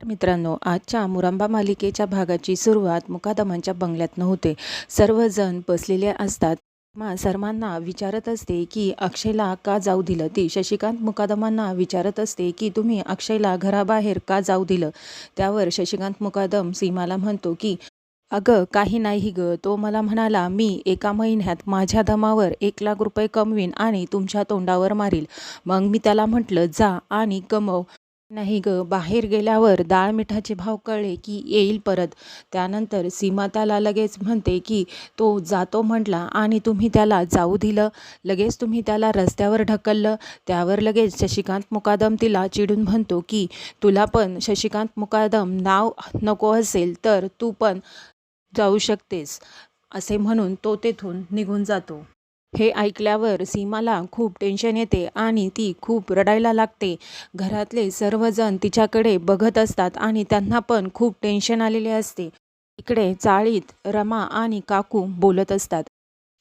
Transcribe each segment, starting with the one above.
मित्रांनो, आजच्या मुरांबा मालिकेच्या भागाची सुरुवात मुकादमांच्या बंगल्यातनं होते. सर्वजण बसलेले असतात. सर्वांना विचारत असते की अक्षयला का जाऊ दिलं. ती शशिकांत मुकादमांना विचारत असते की तुम्ही अक्षयला घराबाहेर का जाऊ दिलं. त्यावर शशिकांत मुकादम सीमाला म्हणतो की अगं काही नाही ग, तो मला म्हणाला मी एका महिन्यात माझ्या दमावर 1,00,000 रुपये कमवीन आणि तुमच्या तोंडावर मारील. मग मी त्याला म्हटलं जा आणि कमव. नाही ग, बाहेर गेल्यावर डाळ मिठाचे भाव कळले की येईल परत. त्यानंतर सीमा त्याला लगेच म्हणते की तो जातो म्हटला आणि तुम्ही त्याला जाऊ दिलं. लगेच तुम्ही त्याला रस्त्यावर ढकललं. त्यावर लगेच शशिकांत मुकादम तिला चिडून म्हणतो की तुला पण शशिकांत मुकादम नाव नको असेल तर तू पण जाऊ शकतेस, असे म्हणून तो तेथून निघून जातो. हे ऐकल्यावर सीमाला खूप टेन्शन येते आणि ती खूप रडायला लागते. घरातले सर्वजण तिच्याकडे बघत असतात आणि त्यांना पण खूप टेन्शन आलेले असते. इकडे चाळीत रमा आणि काकू बोलत असतात.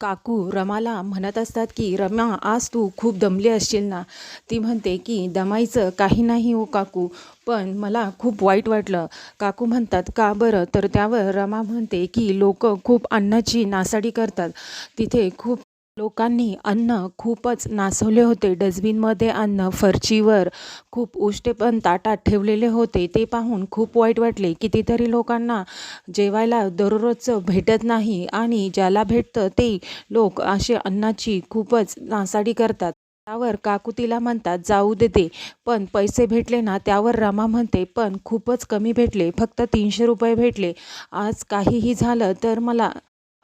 काकू रमाला म्हणत असतात की रमा, आज तू खूप दमली असशील ना. ती म्हणते की दमायचं काही नाही हो काकू, पण मला खूप वाईट वाटलं. काकू म्हणतात का बरं. तर त्यावर रमा म्हणते की लोक खूप अन्नाची नासाडी करतात. तिथे खूप लोकांनी अन्न खूपच नासवले होते. डस्टबिनमध्ये अन्न, फरशीवर खूप उष्टे पण ताटात ठेवलेले होते. ते पाहून खूप वाईट वाटले. कितीतरी लोकांना जेवायला दररोजचं भेटत नाही आणि ज्याला भेटतं ते लोक असे अन्नाची खूपच नासाडी करतात. त्यावर काकू तिला म्हणतात जाऊ देते, पण पैसे भेटले ना. त्यावर रमा म्हणते पण खूपच कमी भेटले, फक्त 300 रुपये भेटले. आज काहीही झालं तर मला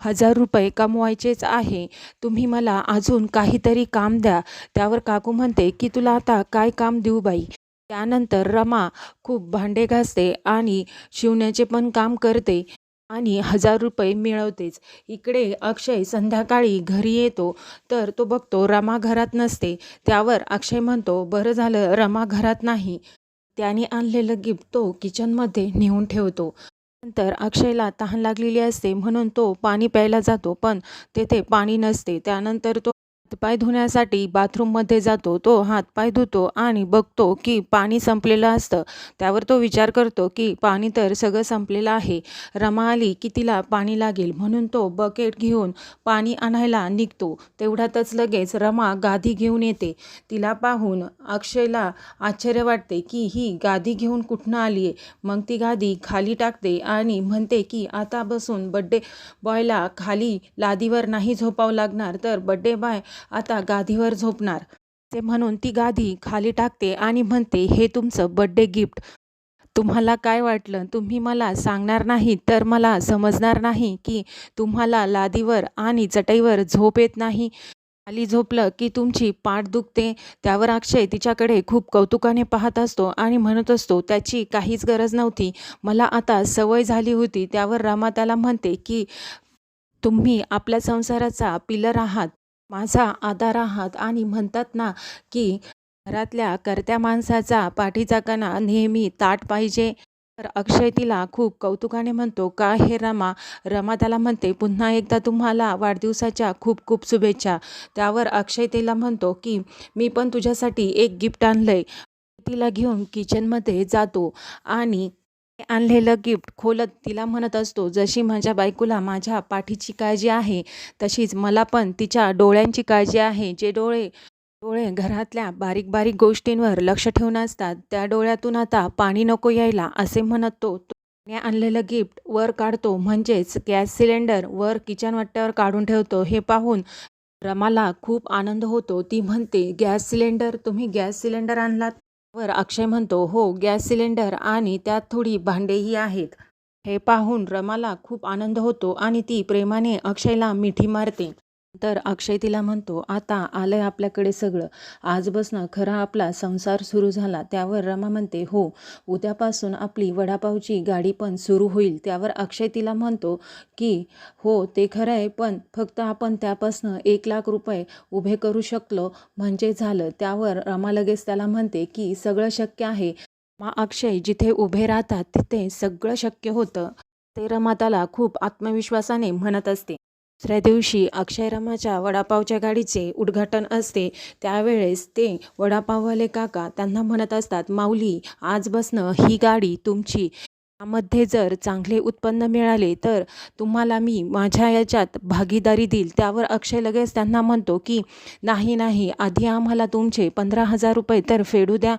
1,000 रुपये कमवायचेच आहे. तुम्ही मला अजून काहीतरी काम द्या. त्यावर काकू म्हणते की तुला आता काय काम देऊ बाई. त्यानंतर रमा खूप भांडे घासते आणि शिवण्याचे पण काम करते आणि 1,000 रुपये मिळवतेच. इकडे अक्षय संध्याकाळी घरी येतो तर तो बघतो रमा घरात नसते. त्यावर अक्षय म्हणतो बरं झालं रमा घरात नाही. त्याने आणलेलं गिफ्ट तो किचनमध्ये नेऊन ठेवतो. नंतर अक्षयला तहान लागलेली असते म्हणून तो पाणी प्यायला जातो, पण तेथे पाणी नसते. त्यानंतर तो हातपाय धुण्यासाठी बाथरूममध्ये जातो. तो हातपाय धुतो आणि बघतो की पाणी संपलेलं असतं. त्यावर तो विचार करतो की पाणी तर सगळं संपलेलं आहे. रमा आली की तिला पाणी लागेल म्हणून तो बकेट घेऊन पाणी आणायला निघतो. तेवढ्यातच लगेच रमा गादी घेऊन येते. तिला पाहून अक्षयला आश्चर्य वाटते की ही गादी घेऊन कुठनं आली आहे. मग ती गादी खाली टाकते आणि म्हणते की आता बसून बड्डे बॉयला खाली लादीवर नाही झोपावं लागणार, तर बड्डे बॉय आता गादीवर झोपणार. ते म्हणून ती गादी खाली टाकते आणि म्हणते हे तुमचं बड्डे गिफ्ट. तुम्हाला काय वाटलं, तुम्ही मला सांगणार नाही तर मला समजणार नाही की तुम्हाला लादीवर आणि चटईवर झोप येत नाही. खाली झोपलं की तुमची पाठ दुखते. त्यावर अक्षय तिच्याकडे खूप कौतुकाने पाहत असतो आणि म्हणत असतो त्याची काहीच गरज नव्हती, मला आता सवय झाली होती. त्यावर रमा त्याला म्हणते की तुम्ही आपल्या संसाराचा पिलर आहात, माझा आधार आहात आणि म्हणतात ना की घरातल्या कर्त्या माणसाचा पाठीचा कणा नेहमी ताठ पाहिजे. तर अक्षय तिला खूप कौतुकाने म्हणतो का हे रमा. रमा त्याला म्हणते पुन्हा एकदा तुम्हाला वाढदिवसाच्या खूप खूप शुभेच्छा. त्यावर अक्षय तिला म्हणतो की मी पण तुझ्यासाठी एक गिफ्ट आणलंय. तिला घेऊन किचनमध्ये जातो आणि आणलेलं गिफ्ट खोलत तिला म्हणत असतो जशी माझ्या बायकोला माझ्या पाठीची काळजी आहे तशीच मला पण तिच्या डोळ्यांची काळजी आहे. जे डोळे डोळे घरातल्या बारीक बारीक गोष्टींवर लक्ष ठेवून असतात, त्या डोळ्यातून आता पाणी नको यायला, असे म्हणत त्याने आणलेलं गिफ्ट वर काढतो. म्हणजेच गॅस सिलेंडर वर किचन वाट्यावर काढून ठेवतो. हे पाहून रमाला खूप आनंद होतो. ती म्हणते गॅस सिलेंडर, तुम्ही गॅस सिलेंडर आणलात. वर अक्षय म्हणतो हो गॅस सिलेंडर आणि त्यात थोडी भांडेही आहेत. हे पाहून रमाला खूप आनंद होतो आणि ती प्रेमाने अक्षयला मिठी मारते. तर अक्षय तिला म्हणतो आता आलंय आपल्याकडे सगळं, आजपासून खरा आपला संसार सुरू झाला. त्यावर रमा म्हणते हो, उद्यापासून आपली वडापावची गाडी पण सुरू होईल. त्यावर अक्षय तिला म्हणतो की हो ते खरं आहे, पण फक्त आपण त्यापासून 1,00,000 रुपये उभे करू शकलो म्हणजे झालं. त्यावर रमा लगेच त्याला म्हणते की सगळं शक्य आहे. अक्षय जिथे उभे राहतात तिथे सगळं शक्य होतं. ते रमा त्याला खूप आत्मविश्वासाने म्हणत असते. दुसऱ्या दिवशी अक्षय रमाच्या वडापावच्या गाडीचे उद्घाटन असते. त्यावेळेस ते वडापाववाले काका त्यांना म्हणत असतात, माऊली आजपासनं ही गाडी तुमची. यामध्ये जर चांगले उत्पन्न मिळाले तर तुम्हाला मी माझ्या याच्यात भागीदारी देईल. त्यावर अक्षय लगेच त्यांना म्हणतो की नाही नाही, आधी आम्हाला तुमचे 15,000 रुपये तर फेडू द्या.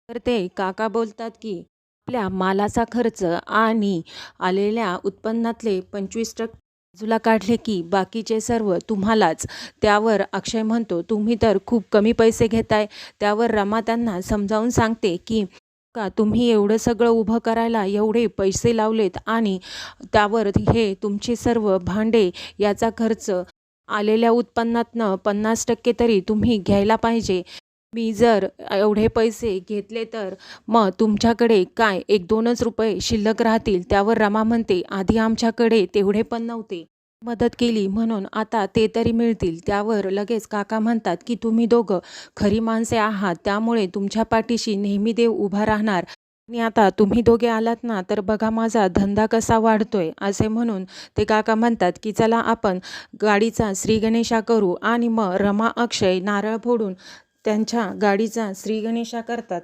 तर ते काका बोलतात की आपल्या मालाचा खर्च आणि आलेल्या उत्पन्नातले 25% बाजूला काढले की बाकीचे सर्व तुम्हालाच. त्यावर अक्षय म्हणतो, तुम्ही तर खूप कमी पैसे घेताय. त्यावर रमा त्यांना समजावून सांगते की का तुम्ही एवढं सगळं उभं करायला एवढे पैसे लावलेत आणि त्यावर हे तुमचे सर्व भांडे याचा खर्च आलेल्या उत्पन्नातनं 50% तरी तुम्ही घ्यायला पाहिजे. मी जर एवढे पैसे घेतले तर मग तुमच्याकडे काय 1-2च रुपये शिल्लक राहतील. त्यावर रमा म्हणते, आधी आमच्याकडे तेवढे पण नव्हते. मदत केली म्हणून आता ते तरी मिळतील. त्यावर लगेच काका म्हणतात की तुम्ही दोघं खरी माणसे आहात, त्यामुळे तुमच्या पाठीशी नेहमी देव उभा राहणार. आणि आता तुम्ही दोघे आलात ना तर बघा माझा धंदा कसा वाढतोय. असे म्हणून ते काका म्हणतात की चला आपण गाडीचा श्रीगणेशा करू. आणि मग रमा अक्षय नारळ फोडून त्यांच्या गाडीचा श्रीगणेशा करतात.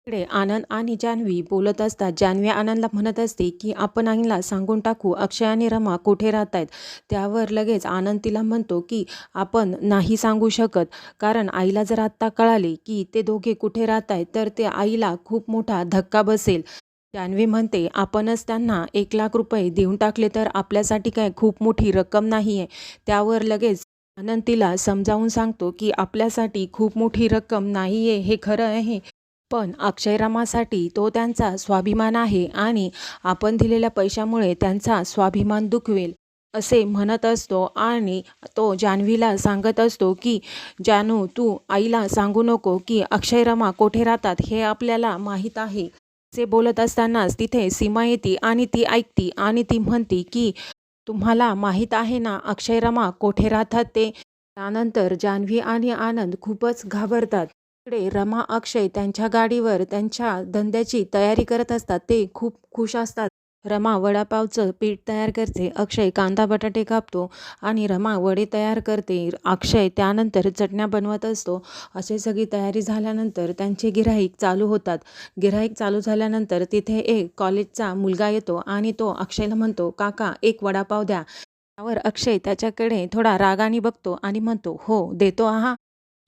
इकडे आनंद आणि जान्हवी बोलत असतात. जान्हवी आनंदला म्हणत असते की आपण आईला सांगून टाकू अक्षय आणि रमा कुठे राहत आहेत. त्यावर लगेच आनंद तिला म्हणतो की आपण नाही सांगू शकत, कारण आईला जर आत्ता कळाले की ते दोघे कुठे राहत आहेत तर ते आईला खूप मोठा धक्का बसेल. जान्हवी म्हणते आपणच त्यांना 1,00,000 रुपये देऊन टाकले तर आपल्यासाठी काय खूप मोठी रक्कम नाही आहे. त्यावर लगेच आनंद तिला समजावून सांगतो की आपल्यासाठी खूप मोठी रक्कम नाही आहे हे खरं आहे, पण अक्षय रमासाठी तो त्यांचा स्वाभिमान आहे आणि आपण दिलेल्या पैशामुळे त्यांचा स्वाभिमान दुखवेल असे म्हणत असतो. आणि तो जान्हवीला सांगत असतो की जानू तू आईला सांगू नको की अक्षय रमा कोठे राहतात हे आपल्याला माहीत आहे. असे बोलत असतानाच तिथे सीमा येते आणि ती ऐकती आणि ती म्हणते की तुम्हाला माहीत आहे ना अक्षय रमा कोठे राहतात ते. त्यानंतर जान्हवी आणि आनंद खूपच घाबरतात. इकडे रमा अक्षय त्यांच्या गाडीवर त्यांच्या धंद्याची तयारी करत असतात. ते खूप खुश असतात. रमा वडापावचं पीठ तयार करते, अक्षय कांदा बटाटे कापतो आणि रमा वडे तयार करते. अक्षय त्यानंतर चटण्या बनवत असतो. अशी सगळी तयारी झाल्यानंतर त्यांचे गिऱ्हाईक चालू होतात. गिऱ्हाईक चालू झाल्यानंतर तिथे एक कॉलेजचा मुलगा येतो आणि तो अक्षयला म्हणतो, काका एक वडापाव द्या. त्यावर अक्षय त्याच्याकडे थोडा रागाने बघतो आणि म्हणतो, हो देतो आहा.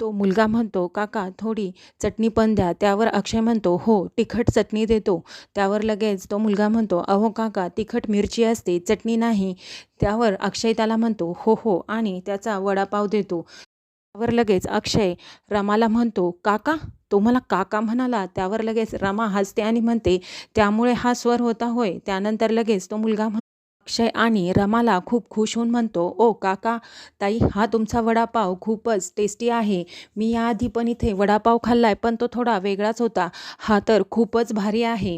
तो मुलगा म्हणतो, काका थोडी चटणी पण द्या. त्यावर अक्षय म्हणतो, हो तिखट चटणी देतो. त्यावर लगेच तो मुलगा म्हणतो, अहो काका तिखट मिरची असते चटणी नाही. त्यावर अक्षय त्याला म्हणतो, हो हो, आणि त्याचा वडापाव देतो. त्यावर लगेच अक्षय रमाला म्हणतो, काका तो मला काका म्हणाला. त्यावर लगेच रमा हसते आणि म्हणते, त्यामुळे हा स्वर होता होय. त्यानंतर लगेच तो मुलगा अक्षय आणि रमाला खूप खुश होऊन म्हणतो, ओ काका ताई हा तुमचा वडापाव खूपच टेस्टी आहे. मी याआधी पण इथे वडापाव खाल्लाय पण तो थोडा वेगळाच होता. हा तर खूपच भारी आहे.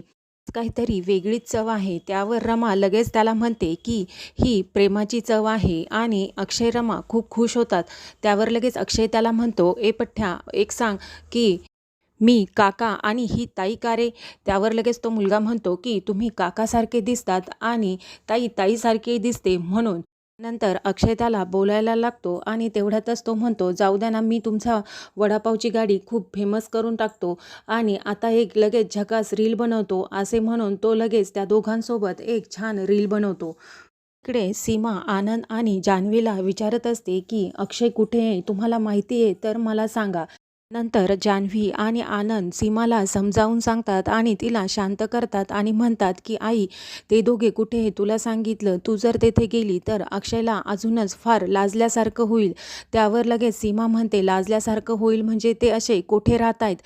काहीतरी वेगळीच चव आहे. त्यावर रमा लगेच त्याला म्हणते की ही प्रेमाची चव आहे. आणि अक्षय रमा खूप खुश होतात. त्यावर लगेच अक्षय त्याला म्हणतो, ए पठ्ठ्या एक सांग की मी काका आणि ही ताई का रे? त्यावर लगेच तो मुलगा म्हणतो की तुम्ही काकासारखे दिसतात आणि ताई ताईसारखी दिसते म्हणून. नंतर अक्षय त्याला बोलायला लागतो आणि तेवढ्यातच तो म्हणतो, जाऊ द्या ना, मी तुमचा वडापावची गाडी खूप फेमस करून टाकतो आणि आता एक लगेच झकास रील बनवतो. असे म्हणून तो लगेच त्या दोघांसोबत एक छान रील बनवतो. इकडे सीमा आनंद आणि जान्हवीला विचारत असते की अक्षय कुठे आहे, तुम्हाला माहिती आहे तर मला सांगा. नंतर जान्हवी आणि आनंद सीमाला समजावून सांगतात आणि तिला शांत करतात आणि म्हणतात की आई ते दोघे कुठे आहे तुला सांगितलं, तू जर तेथे गेली तर अक्षयला अजूनच फार लाजल्यासारखं होईल. त्यावर लगेच सीमा म्हणते, लाजल्यासारखं होईल म्हणजे ते असे कोठे राहत आहेत.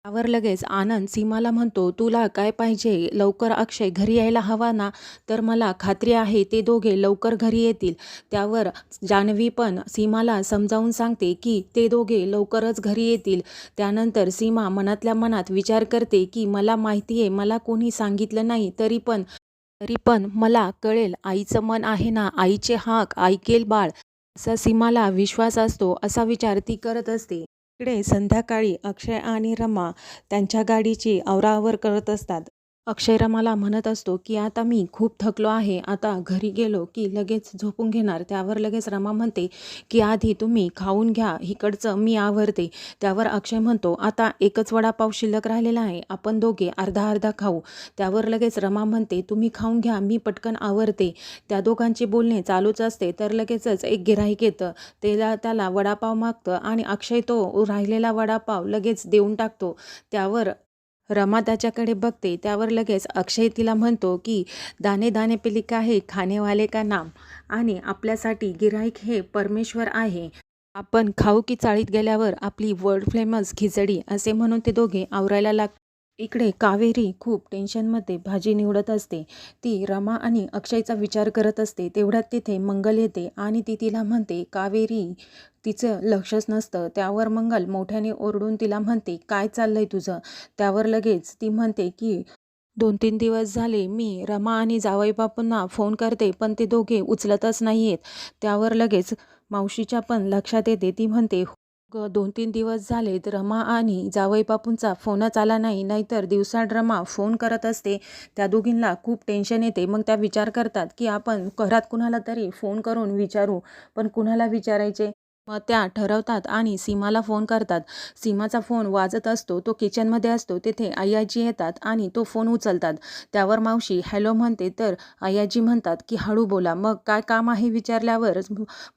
त्यावर लगेच आनंद सीमाला म्हणतो, तुला काय पाहिजे, लवकर अक्षय घरी यायला हवा ना? तर मला खात्री आहे ते दोघे लवकर घरी येतील. त्यावर जान्हवी पण सीमाला समजावून सांगते की ते दोघे लवकरच घरी येतील. त्यानंतर सीमा मनातल्या मनात विचार करते की मला माहिती आहे मला कोणी सांगितलं नाही तरी पण मला कळेल, आईचं मन आहे ना, आईचे हाक ऐकेल बाळ, असा सीमाला विश्वास असतो. असा विचार ती करत असते. इकडे संध्याकाळी अक्षय आणि रमा त्यांच्या गाडीची आवराआवर करत असतात. अक्षय रमाला म्हणत असतो की आता मी खूप थकलो आहे, आता घरी गेलो की लगेच झोपून घेणार. त्यावर लगेच रमा म्हणते की आधी तुम्ही खाऊन घ्या, इकडचं मी आवरते. त्यावर अक्षय म्हणतो आता एकच वडापाव शिल्लक राहिलेला आहे, आपण दोघे अर्धा अर्धा खाऊ. त्यावर लगेच रमा म्हणते तुम्ही खाऊन घ्या, मी पटकन आवरते. त्या दोघांचे बोलणे चालूच असते तर लगेचच एक गिऱ्हाईक येतं. त्याला वडापाव मागतं आणि अक्षय तो राहिलेला वडापाव लगेच देऊन टाकतो. त्यावर रमा त्याच्याकडे बघते. त्यावर लगेच अक्षय तिला म्हणतो की दाणे दाणे पे लिखा है खाने वाले का नाम, आणि आपल्यासाठी गिऱ्हाईक हे परमेश्वर आहे. आपण खाऊ की चाळीत गेल्यावर आपली वर्ल्ड फेमस खिचडी, असे म्हणून ते दोघे आवरायला लागतात. इकडे कावेरी खूप टेन्शनमध्ये भाजी निवडत असते. ती रमा आणि अक्षयचा विचार करत असते. तेवढ्यात तिथे मंगल येते आणि ती तिला म्हणते कावेरी, तिचं लक्षच नसतं. त्यावर मंगल मोठ्याने ओरडून तिला म्हणते काय चाललंय तुझं. त्यावर लगेच ती म्हणते की 2-3 दिवस झाले मी रमा आणि जावईबापूंना फोन करते पण ते दोघे उचलतच नाहीयेत. त्यावर लगेच मावशीच्या पण लक्षात येते. ती म्हणते 2-3 दिवस झालेत रमा आणि जावईबापूंचा फोनच आला नाही, नाहीतर दिवसाड रमा फोन करत असते. त्या दोघींना खूप टेन्शन येते. मग त्या विचार करतात की आपण घरात कुणाला तरी फोन करून विचारू, पण कुणाला विचारायचे. मग त्या ठरवतात आणि सीमाला फोन करतात. सीमाचा फोन वाजत असतो, तो किचनमध्ये असतो. तिथे आय्याजी येतात आणि तो फोन उचलतात. त्यावर मावशी हॅलो म्हणते तर आय्याजी म्हणतात की हळू बोला. मग काय काम आहे विचारल्यावर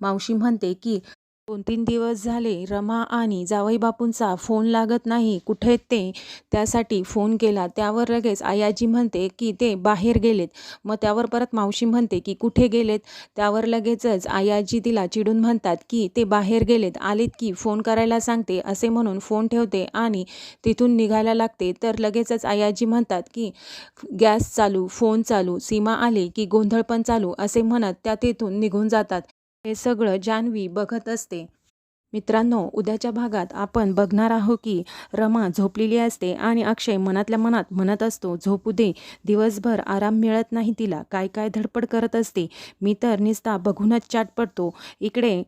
मावशी म्हणते की 2-3 दिवस झाले रमा आणि जावईबापूंचा फोन लागत नाही, कुठे आहेत ते, त्यासाठी फोन केला. त्यावर लगेच आयाजी म्हणते की ते बाहेर गेलेत. मग त्यावर परत मावशी म्हणते की कुठे गेलेत. त्यावर लगेचच आयाजी तिला चिडून म्हणतात की ते बाहेर गेलेत, आलेत की फोन करायला सांगते, असे म्हणून फोन ठेवते आणि तिथून निघायला लागते. तर लगेचच आयाजी म्हणतात की गॅस चालू, फोन चालू, सीमा आली की गोंधळ पण चालू, असे म्हणत त्या तिथून निघून जातात. हे सगळं जान्हवी बघत असते. मित्रांनो, उद्याच्या भागात आपण बघणार आहोत की रमा झोपलेली असते आणि अक्षय मनातल्या मनात म्हणत असतो झोपू दे, दिवसभर आराम मिळत नाही तिला, काय काय धडपड करत असते, मी तर निस्ता बघूनच चाट पडतो. इकडे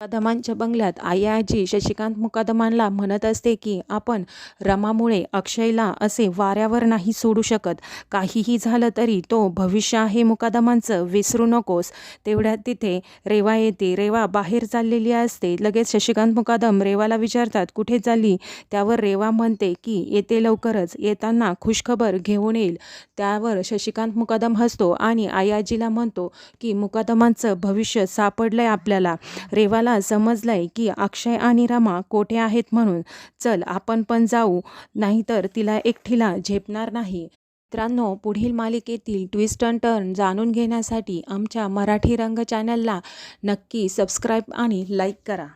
मुकादमांच्या बंगल्यात आजी शशिकांत मुकादमांना म्हणत असते की आपण रमामुळे अक्षयला असे वाऱ्यावर नाही सोडू शकत, काहीही झालं तरी तो भविष्य आहे मुकादमांचं, विसरू नकोस. तेवढ्यात तिथे रेवा येते. रेवा बाहेर चाललेली असते. लगेच शशिकांत मुकादम रेवाला विचारतात कुठे चालली. त्यावर रेवा म्हणते की येते लवकरच, येताना खुशखबर घेऊन येईल. त्यावर शशिकांत मुकादम हसतो आणि आयाजीला म्हणतो की मुकादमांचं भविष्य सापडलंय आपल्याला. रेवाला समजलंय की अक्षय आणि रमा कोठे आहेत म्हणून. चल आपण पण जाऊ, नाहीतर तिला एकटीला झेपणार नाही. मित्रांनो, पुढील मालिकेतील ट्विस्ट अँड टर्न जाणून घेण्यासाठी आमच्या मराठी रंग चॅनलला नक्की सबस्क्राईब आणि लाईक करा.